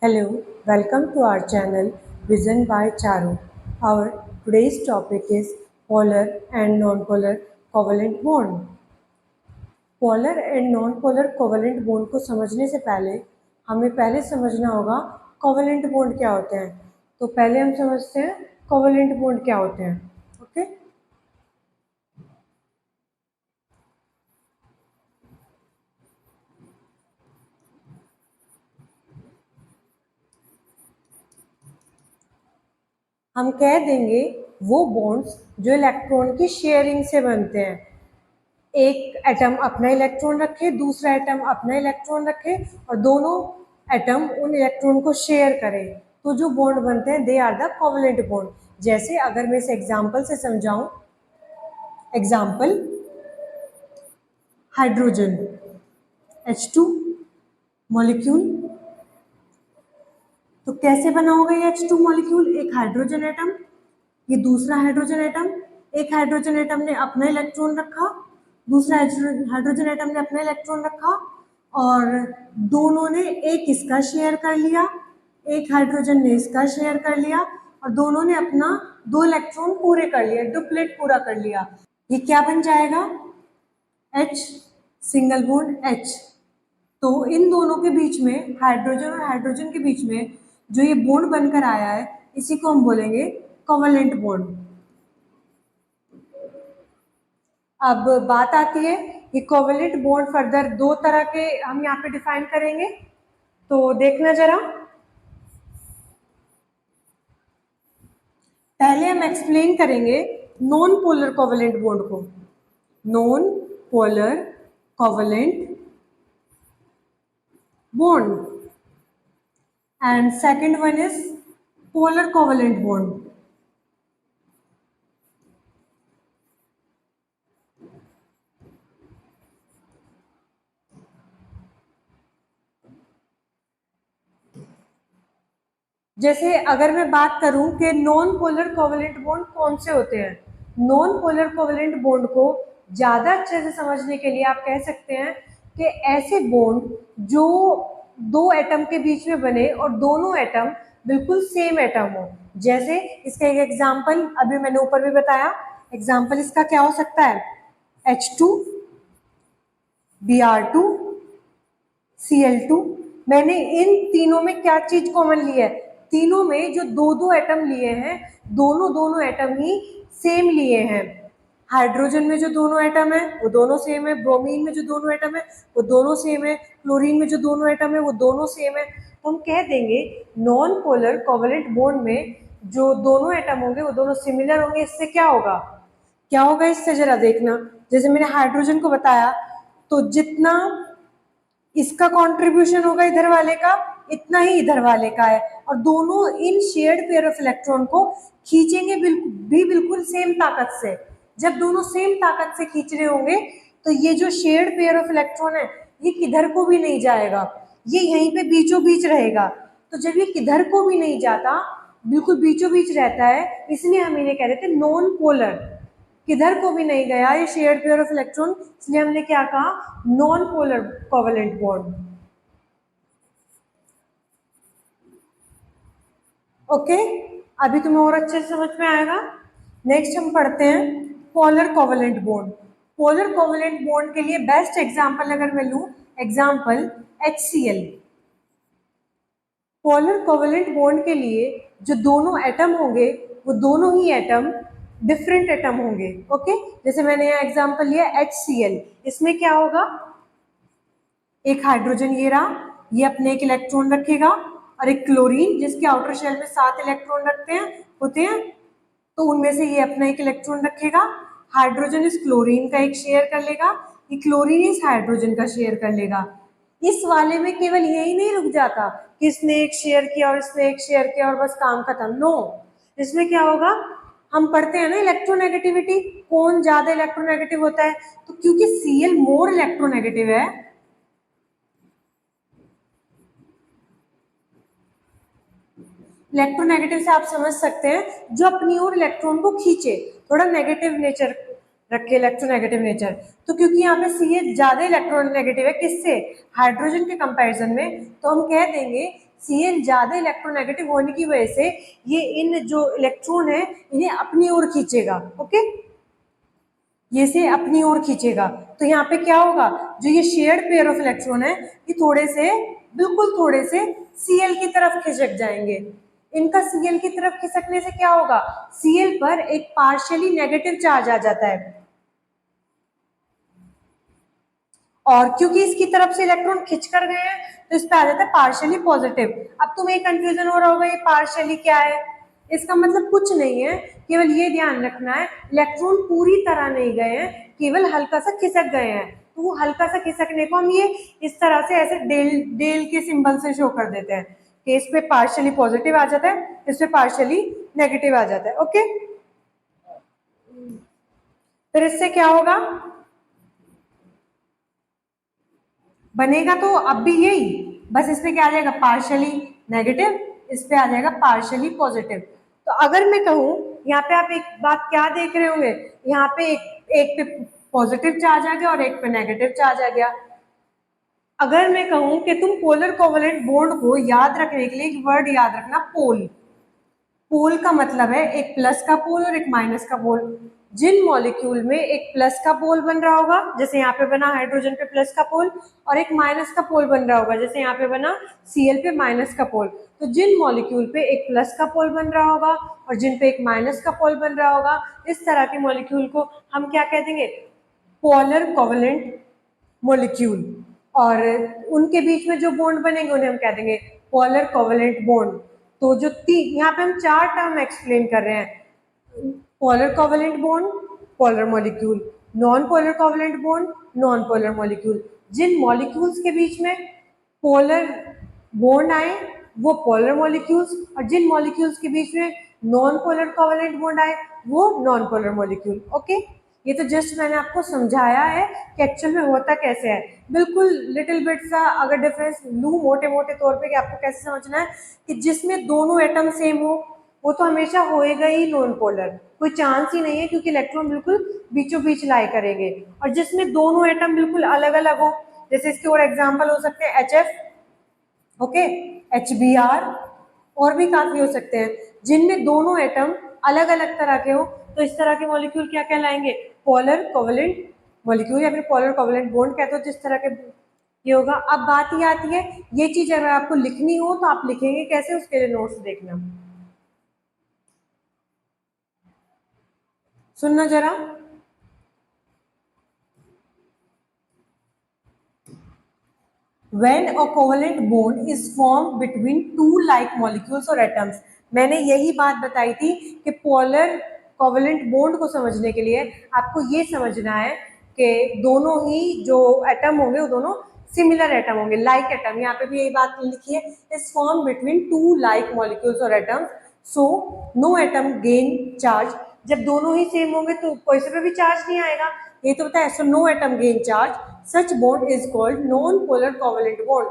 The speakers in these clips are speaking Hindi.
Hello, welcome to our channel Vision by Charu. Our today's topic is polar and non-polar covalent bond. Polar and non polar covalent bond को समझने से पहले हमें पहले समझना होगा कोवेलेंट बॉन्ड क्या होते हैं। तो पहले हम समझते हैं कोवेलेंट बॉन्ड क्या होते हैं। ओके, हम कह देंगे वो बॉन्ड्स जो इलेक्ट्रॉन की शेयरिंग से बनते हैं। एक एटम अपना इलेक्ट्रॉन रखे, दूसरा एटम अपना इलेक्ट्रॉन रखे और दोनों एटम उन इलेक्ट्रॉन को शेयर करें, तो जो बॉन्ड बनते हैं they are the covalent bond. जैसे अगर मैं इस एग्जांपल से समझाऊं, एग्जांपल हाइड्रोजन H2 मॉलिक्यूल। तो कैसे बना होगा ये H2 मॉलिक्यूल? एक हाइड्रोजन एटम, ये दूसरा हाइड्रोजन एटम, एक हाइड्रोजन एटम ने अपना इलेक्ट्रॉन रखा, दूसरा हाइड्रोजन एटम ने अपना इलेक्ट्रॉन रखा और दोनों ने एक इसका शेयर कर लिया, एक हाइड्रोजन ने इसका शेयर कर लिया और दोनों ने अपना 2 इलेक्ट्रॉन पूरे कर लिया, डुप्लेट पूरा कर लिया। ये क्या बन जाएगा? H single bond H। तो इन दोनों के बीच में, हाइड्रोजन और हाइड्रोजन के बीच में जो ये बॉन्ड बनकर आया है, इसी को हम बोलेंगे कोवेलेंट बॉन्ड। अब बात आती है कि कोवेलेंट बॉन्ड फर्दर 2 तरह के हम यहाँ पे डिफाइन करेंगे, तो देखना जरा। पहले हम एक्सप्लेन करेंगे नॉन पोलर कोवेलेंट बॉन्ड को। Non polar covalent bond and second one is polar covalent bond. जैसे अगर मैं बात करूं कि नॉन पोलर कोवेलेंट बॉन्ड कौन से होते हैं, नॉन पोलर कोवेलेंट बॉन्ड को ज़्यादा अच्छे से समझने के लिए आप कह सकते हैं कि ऐसे बॉन्ड जो 2 एटम के बीच में बने और दोनों एटम बिल्कुल सेम एटम हो। जैसे इसका एक एग्जाम्पल अभी मैंने ऊपर भी बताया, एग्जाम्पल इसका क्या हो सकता है? H2 Br2 Cl2। मैंने इन तीनों में क्या चीज कॉमन ली है? तीनों में जो 2 एटम लिए हैं, दोनों एटम ही सेम लिए हैं। हाइड्रोजन में जो दोनों एटम है वो दोनों सेम है, ब्रोमीन में जो दोनों एटम है वो दोनों सेम है, क्लोरीन में जो दोनों एटम है वो दोनों सेम है। तो हम कह देंगे नॉन पोलर कोवेलेंट बॉन्ड में जो दोनों एटम होंगे वो दोनों सिमिलर होंगे। इससे क्या होगा, क्या होगा इससे जरा देखना। जैसे मैंने हाइड्रोजन को बताया, तो जितना इसका कंट्रीब्यूशन होगा इधर वाले का, इतना ही इधर वाले का है, और दोनों इन शेयर्ड पेयर ऑफ इलेक्ट्रॉन को खींचेंगे बिल्कुल सेम ताकत से। जब दोनों सेम ताकत से खींच रहे होंगे तो ये जो शेयर्ड पेयर ऑफ इलेक्ट्रॉन है ये किधर को भी नहीं जाएगा, ये यहीं पे बीचों बीच रहेगा। तो जब ये किधर को भी नहीं जाता, बिल्कुल बीचों बीच रहता है, इसलिए हम इन्हें कह रहे थे नॉन पोलर। किधर को भी नहीं गया ये शेयर्ड पेयर ऑफ इलेक्ट्रॉन, इसलिए हमने क्या कहा? Non polar covalent bond. Okay, अभी तुम्हें और अच्छे से समझ में आएगा। नेक्स्ट हम पढ़ते हैं polar covalent bond. Polar covalent bond के लिए बेस्ट एग्जांपल अगर मैं लूं, example HCl। Polar covalent bond के लिए जो दोनों एटम होंगे वो दोनों ही एटम डिफरेंट एटम होंगे। ओके, जैसे मैंने यहाँ एग्जांपल लिया HCl, इसमें क्या होगा? एक हाइड्रोजन ये रहा, ये अपने एक इलेक्ट्रॉन रखेगा, और एक क्लोरीन जिसके आउटर शेल में 7 इलेक्ट्रॉन होते हैं, तो उनमें से ये अपना एक इलेक्ट्रॉन रखेगा। हाइड्रोजन इस क्लोरीन का एक शेयर कर लेगा, ये क्लोरीन इस हाइड्रोजन का शेयर कर लेगा। इस वाले में केवल यही नहीं रुक जाता कि इसने एक शेयर किया और इसने एक शेयर किया और बस काम खत्म। नो, इसमें क्या होगा? हम पढ़ते हैं ना इलेक्ट्रोनेगेटिविटी, कौन ज्यादा इलेक्ट्रोनेगेटिव होता है? तो क्योंकि Cl मोर इलेक्ट्रोनेगेटिव है, इलेक्ट्रोनेगेटिव से आप समझ सकते हैं जो अपनी ओर इलेक्ट्रॉन को खींचे, थोड़ा नेगेटिव नेचर रखे इलेक्ट्रोनेगेटिव नेचर। तो क्योंकि यहाँ पे Cl ज्यादा इलेक्ट्रोनेगेटिव है किससे, हाइड्रोजन के कंपैरिजन में, तो हम कह देंगे Cl ज्यादा इलेक्ट्रोनेगेटिव होने की वजह से ये इन जो इलेक्ट्रॉन है इन्हें अपनी ओर खींचेगा। ओके, ये से अपनी ओर खींचेगा। तो यहाँ पे क्या होगा, जो ये शेयर्ड पेयर ऑफ इलेक्ट्रॉन है ये थोड़े से, बिल्कुल थोड़े से Cl की तरफ खिसक जाएंगे। इनका Cl की तरफ खिसकने से क्या होगा, Cl पर एक पार्शियली नेगेटिव चार्ज आ जाता है, और क्योंकि इसकी तरफ से इलेक्ट्रॉन खिंच कर गए हैं तो इस पे आ जाता है पार्शियली पॉजिटिव। अब तुम्हें कंफ्यूजन हो रहा होगा ये पार्शियली क्या है, इसका मतलब कुछ नहीं है, केवल ये ध्यान रखना है इलेक्ट्रॉन पूरी तरह नहीं गए हैं, केवल हल्का सा खिसक गए हैं। तो वो हल्का सा खिसकने को हम ये इस तरह से ऐसे डेल के सिंबल से शो कर देते हैं कि इस पे पार्शियली पॉजिटिव आ जाता है, इस पे पार्शियली नेगेटिव आ जाता है। ओके, फिर इससे क्या होगा, बनेगा तो अब भी यही, बस इस पे क्या आ जाएगा पार्शियली नेगेटिव, इस पे आ जाएगा पार्शियली पॉजिटिव। तो अगर मैं कहूँ, यहाँ पे आप एक बात क्या देख रहे होंगे, यहाँ पे एक पे पॉजिटिव चार्ज आ गया और एक पे नेगेटिव चार्ज आ गया। अगर मैं कहूँ कि तुम पोलर कोवलेंट बॉन्ड को याद रखने के लिए एक वर्ड याद रखना, पोल। पोल का मतलब है एक प्लस का पोल और एक माइनस का पोल। जिन मॉलिक्यूल में एक प्लस का पोल बन रहा होगा, जैसे यहाँ पे बना हाइड्रोजन पे प्लस का पोल, और एक माइनस का पोल बन रहा होगा, जैसे यहाँ पे बना Cl पे माइनस का पोल, तो जिन मॉलिक्यूल पे एक प्लस का पोल बन रहा होगा और जिन पे एक माइनस का पोल बन रहा होगा, इस तरह के मॉलिक्यूल को हम क्या कह देंगे, पोलर कोवलेंट मॉलिक्यूल। और उनके बीच में जो बॉन्ड बनेंगे उन्हें हम कह देंगे पोलर कोवलेंट बॉन्ड। तो जो यहाँ पे हम चार टर्म एक्सप्लेन कर रहे हैं, polar covalent bond, polar molecule, non polar covalent bond, non polar molecule. जिन मॉलिक्यूल्स के बीच में पोलर बॉन्ड आए वो पोलर मॉलिक्यूल्स, और जिन मॉलिक्यूल्स के बीच में नॉन पोलर कोवलेंट बॉन्ड आए वो नॉन पोलर मॉलिक्यूल। ओके, ये तो जस्ट मैंने आपको समझाया है कि एक्चुअल में होता कैसे है, बिल्कुल लिटिल बिट सा अगर डिफरेंस लूँ मोटे मोटे तौर पे कि आपको कैसे समझना है, कि जिसमें दोनों एटम सेम हो वो तो हमेशा होएगा ही नॉन पोलर, कोई चांस ही नहीं है, क्योंकि इलेक्ट्रॉन बिल्कुल बीचों बीच लाई करेंगे। और जिसमें दोनों एटम बिल्कुल अलग अलग हो, जैसे इसके और एग्जाम्पल हो सकते हैं HF, ओके, HBr, और भी काफी हो सकते हैं जिनमें दोनों एटम अलग अलग तरह के हो, तो इस तरह के मॉलिक्यूल क्या कहलाएंगे, पोलर कोवलेंट मॉलिक्यूल या फिर पोलर कोवलेंट बॉन्ड कहते हो जिस तरह के ये होगा। अब बात ये आती है, ये चीज अगर आपको लिखनी हो तो आप लिखेंगे कैसे, उसके लिए नोट्स देखना, सुनना जरा। When a covalent bond is formed between two like molecules or atoms, मैंने यही बात बताई थी कि पोलर कोवलेंट बॉन्ड को समझने के लिए आपको ये समझना है कि दोनों ही जो एटम होंगे वो दोनों सिमिलर एटम होंगे, लाइक एटम। यहाँ पे भी यही बात लिखी है, is form between two like molecules और atoms, so no atom gain charge. जब दोनों ही सेम होंगे तो कोई से पे भी चार्ज नहीं आएगा, ये तो बताया। So no atom gain charge, such bond is called non polar covalent bond.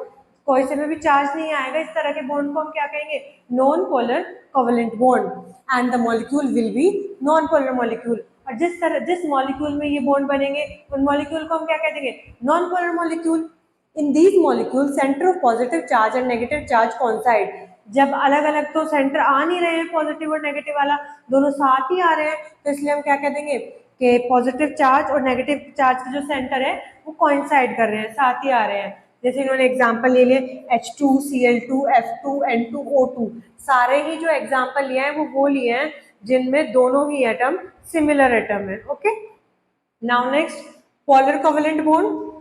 कोई से में भी चार्ज नहीं आएगा, इस तरह के बॉन्ड को हम क्या कहेंगे, non polar covalent bond. And the molecule will be non polar molecule. और जिस मॉलिक्यूल में ये बॉन्ड बनेंगे उन मॉलिक्यूल को हम क्या कह देंगे, non polar molecule. In these molecule centre of positive charge and negative charge कॉन्साइड। जब अलग अलग तो सेंटर आ नहीं रहे हैं पॉजिटिव और नेगेटिव वाला, दोनों साथ ही आ रहे हैं, तो इसलिए हम क्या कह देंगे कि पॉजिटिव चार्ज और नेगेटिव चार्ज के जो सेंटर है वो कोइंसाइड कर रहे हैं, साथ ही आ रहे हैं। जैसे इन्होंने एग्जांपल ले लिए H2, Cl2, F2, N2, O2, सारे ही जो एग्जांपल लिए हैं वो लिए हैं जिनमें दोनों ही एटम सिमिलर एटम है। Okay, now next, polar covalent bond.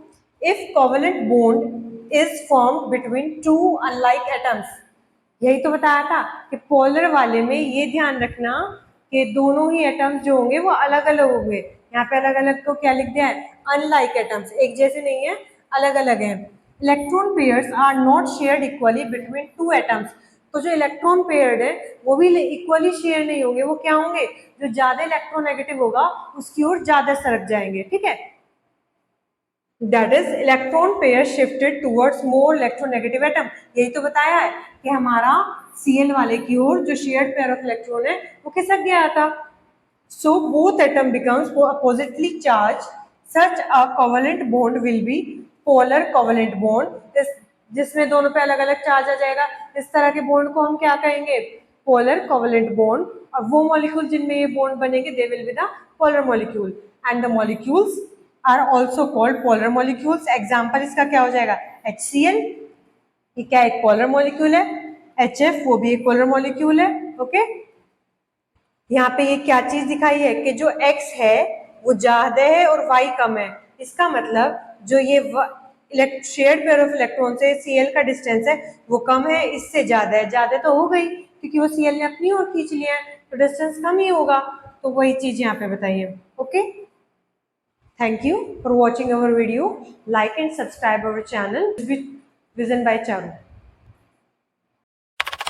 If covalent bond is form between to unlike atoms, यही तो बताया था कि पोलर वाले में ये ध्यान रखना कि दोनों ही एटम्स जो होंगे वो अलग अलग होंगे। यहाँ पे अलग अलग तो क्या लिख दिया है, अनलाइक एटम्स, एक जैसे नहीं है, अलग अलग है। Electron pairs are not shared equally between two atoms, तो जो इलेक्ट्रॉन पेयर्ड है वो भी इक्वली शेयर नहीं होंगे, वो क्या होंगे, जो ज्यादा इलेक्ट्रोनेगेटिव होगा उसकी ओर ज्यादा सरक जाएंगे। ठीक है, that is electron pair shifted towards more electronegative atom. यही तो बताया है कि हमारा Cl वाले की ओर जो शेयर्ड पेयर ऑफ इलेक्ट्रॉन है वो खिसक गया था। So both atom becomes oppositely charged. Such a covalent bond will be polar covalent bond. जिसमें दोनों पे अलग अलग चार्ज आ जाएगा, इस तरह के बॉन्ड को हम क्या कहेंगे? Polar covalent bond. और वो मॉलिक्यूल जिनमें ये बॉन्ड बनेंगे they will be the polar molecule. And the molecules are also called polar molecules. Example इसका क्या हो जाएगा? HCl, ये क्या एक पोलर मॉलिक्यूल है. HF वो भी एक पोलर मॉलिक्यूल है. ओके, यहाँ पे ये क्या चीज दिखाई है कि जो X है वो ज्यादा है और Y कम है. इसका मतलब जो ये शेयर्ड पेयर ऑफ इलेक्ट्रॉन से Cl का डिस्टेंस है वो कम है, इससे ज्यादा है. ज्यादा तो हो गई क्योंकि वो Cl ने अपनी ओर खींच लिया है, तो डिस्टेंस कम ही होगा. तो वही चीज यहाँ पे बताइए. Okay, thank you for watching our video. Like and subscribe our channel vision bye Charu.